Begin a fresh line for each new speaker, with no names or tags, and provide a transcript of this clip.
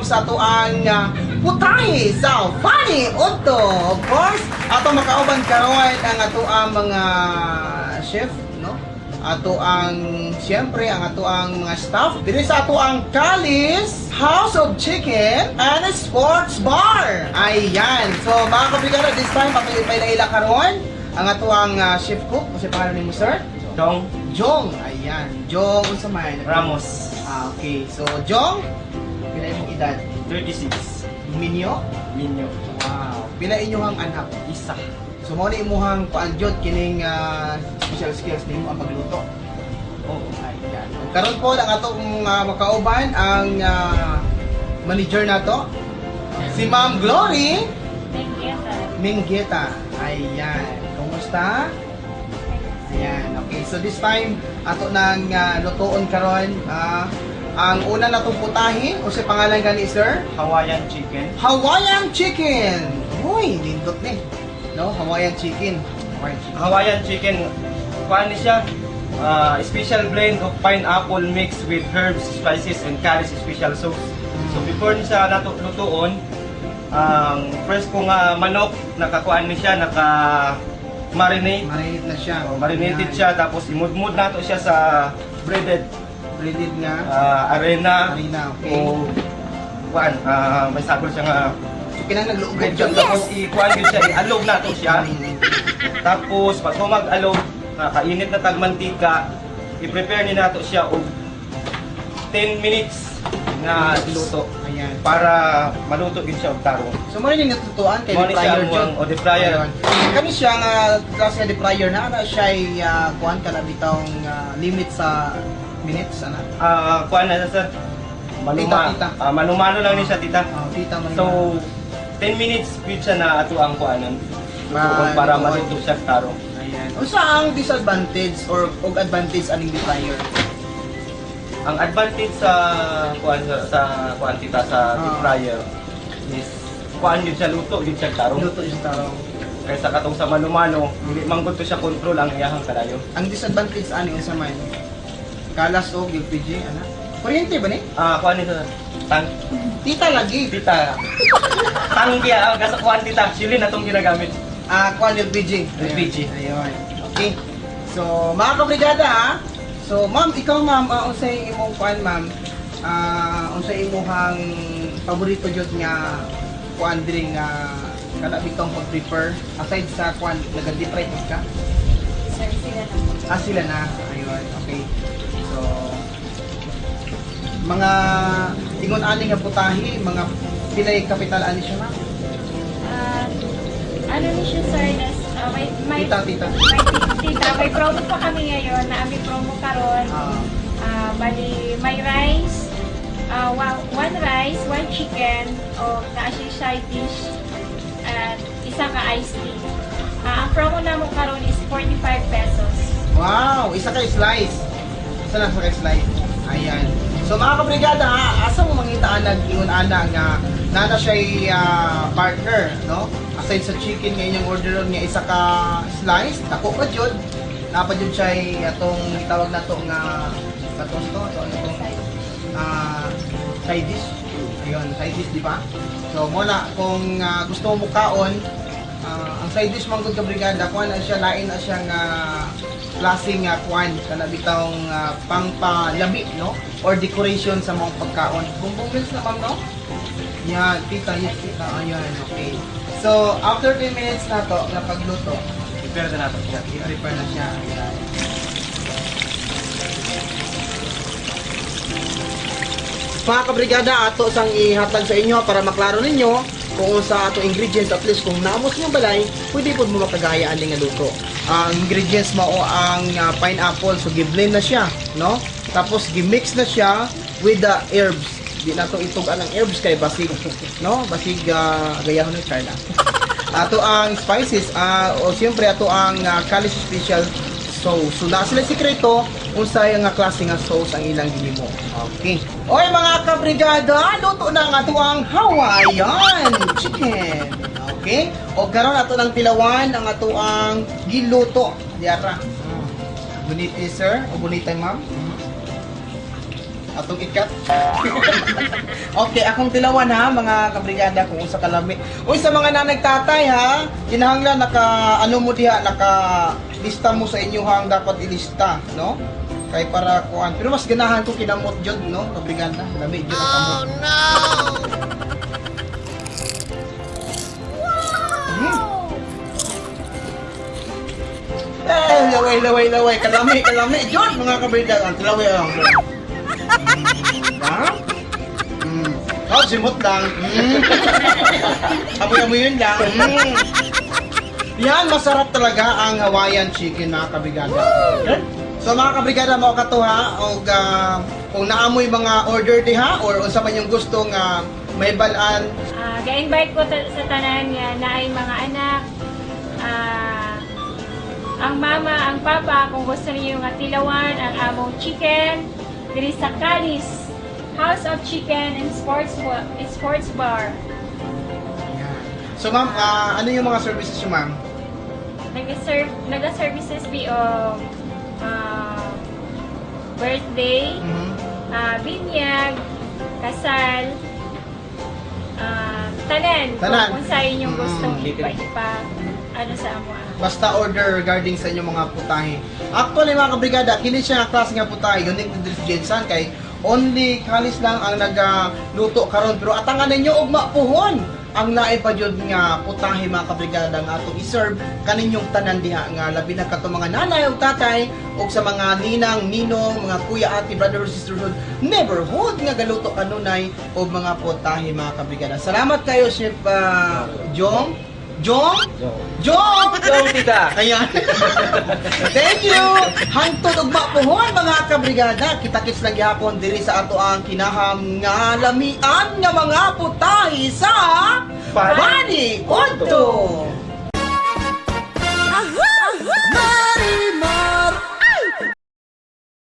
sa ato ang putahe sa Funny Udto. Of course, ato makauban karon ang ato ang mga chef, no? Ato ang siyempre ang ato ang mga staff diri sa ato ang Kalis House of Chicken and Sports Bar. Ayan. So mga kabrigada, this time papilipay na karon ang ato ang chef cook. Kasi pangalan ni mo, sir? Jong. Ayan. Jong unsa man?
Ramos.
Okay. So Jong, pila imong edad?
36.
Minyo?
Minyo.
Wow. Pila inyong anak?
Isa.
So mo ni imuhang paaljot kining special skills nimo ang pagluto.
Oo.
Ayan. Karon po lang atong makauban ang manager nato, si Ma'am Glory Minggeta. Ayan. Kumusta? Ayan. Okay. So this time ato nang lutoon karon ang una natong putahin o si pangalan gani, sir?
Hawaiian chicken.
Hawaiian chicken. Uy, lindot ni. No, Hawaiian chicken.
Hawaiian chicken. Kuan ni siya. Special blend of pineapple mixed with herbs, spices, and curries special sauce. So before ni siya lutuon, ang fresh ko nga manok, nakakuan ni siya, naka-marinate.
Marinate na siya.
Marinated siya, tapos imudmud nato siya sa breaded
nga.
Arena.
Okay.
O kuan, may sabol siya nga
Kinang nagluugod
bread
dyan.
tapos ikuan din siya, i-alog nato siya. Tapos pag mag-alog, kainit na tagmantika, i-prepare ni nato siya og 10 minutes na iluto
Ayan.
para maluto din siya og tarong.
So mo rin yung natutuan kay
Mo
the
ni siya
fryer dyan.
o the fryer.
Kani siya nga klase de fryer na siya ay kuan ka na bitong limit sa minutes ana.
Kuan na sir.
Tita.
Manumano lang ni siya tita.
Tita man.
So 10 minutes pid siya na ato ang kuanon. Para maluto siya tarong.
Ayan. Unsa ang disadvantage or advantage aning the fryer?
Ang advantage sa kuan tita sa deep fryer is kuan yun siya luto, yun siya tarong.
Luto is tarong.
Kaysa katong sa manumano, hindi manggod to siya control ang iyahang kalayo.
Ang disadvantage ani unsa man? Kalas og LPG ana. Kuryente ba ni?
Kuan nito tang
Tita lagi.
tita. Tanggiya ang gasa kuan tita, sili na tong ginagamit.
Kuan LPG.
LPG.
Ayun. Okay. So, mga kabrigada So, ma'am, ikaw ma'am, unsay imong kuan ma'am? Unsay imong paborito jud nga kuan diri nga kada bitong pag-prepare aside sa kuan nag-deep fry ka? Sila na. Ayun. Okay. So, mga ingon ani nga putahe, mga pilay kapital ani siya ma'am?
Ano ni siya sir, may
Tita.
tita, may promo pa kami ngayon, na may promo karon. Bali, may rice, one rice, one chicken, o naa siya side dish, at isa ka iced tea. Ang promo na mo karon is 45 pesos.
Wow, isa kay slice. Isa lang sa kay slice. Ayan. So mga kabrigada, asa mo mangitaan nag-ingon ana nga nana siya partner, no? Aside sa chicken nga inyong orderon nga isa ka slice, dako pa jud. Napa jud siya atong tawag nato nga katong to, side dish. Ayun, side dish di ba? So mo na kung gusto mo kaon, ang side dish man gud kabrigada, kuan na siya lain na siya nga klaseng kuan kana bitawng pangpalabi, no? Or decoration sa mga pagkaon. Bumbong meals na ma'am, no? Yan, tita, yes, tita. Ayan, okay. So, after 10 minutes na to, na pagluto,
Prepare na nato siya.
i-prepare na siya. Ayan. Mga kabrigada, ato sang ihatag sa inyo para maklaro ninyo kung sa ato ingredients, at least kung naamos nyo balay, pwede po mo makagaya aning nga luto. Ang ingredients mo o ang pineapple, so gi-blend na siya, no? Tapos gi-mix na siya with the herbs. Di na to itugan ang herbs kay basig, no? Basig gayahon ni Carla. Ato ang spices, o siyempre ato ang Kalis special sauce. So na sila sikreto kung sa nga klase nga sauce ang ilang gihimo. Okay. Oy mga kabrigada, luto na ang ato ang Hawaiian chicken. Okay? O karon ato ng tilawan ang ato ang giluto. Diara. Bonita sir, o bonita ma'am. atong ikat. Okay, akong tilawan ha, mga kabrigada, kung sa kalami. Uy, sa mga nanagtatay ha, kinahanglan ano mo diha, lista mo sa inyo hang dapat ilista, no? Kay para kuan. Pero mas ganahan ko kinamot jud, no, kabrigada. Lami jud ang kamot. Laway. Kalami. Jod, mga kabrigada. Ang tilaway ang. Ha? Oh, simot lang. Amoy-amoy yun lang. Yan, masarap talaga ang Hawaiian chicken, mga kabrigada. So, mga kabrigada, mo katuha, o kung naamoy mga order diha, or unsa man yung gustong may balaan.
Ga-invite ko sa tanan nga na ay mga anak, ang mama, ang papa, kung gusto niyo nga tilawan ang among chicken, diri sa Calis, House of Chicken and Sports Bar.
Yan. So, ma'am, ano yung mga services nyo, ma'am?
Naga-services of birthday, binyag, kasal, tanan. Kung sa inyong gustong ano sa amo.
Basta order regarding sa inyong mga putahe. Actually, mga kabrigada, kini siya nga klase nga putahe, unique to this Jensen, kay only Calis lang ang nagluto karon, pero atangan ninyo og mapuhon ang lain pa jud nga putahe, mga kabrigada, nga atong i-serve kaninyong tanan diha, nga labi na kato mga nanay ug tatay ug sa mga ninang, ninong, mga kuya, ate, brother, sisterhood, neighborhood nga galuto kanunay og mga putahe, mga kabrigada. Salamat kayo, Chef Jong,
tita.
Ayan. Thank you. Hangtod ug mapuhon, mga kabrigada. Kita-kits lang gyapon diri sa ato ang kinaham nga lamian nga mga putahe sa Bani Odto.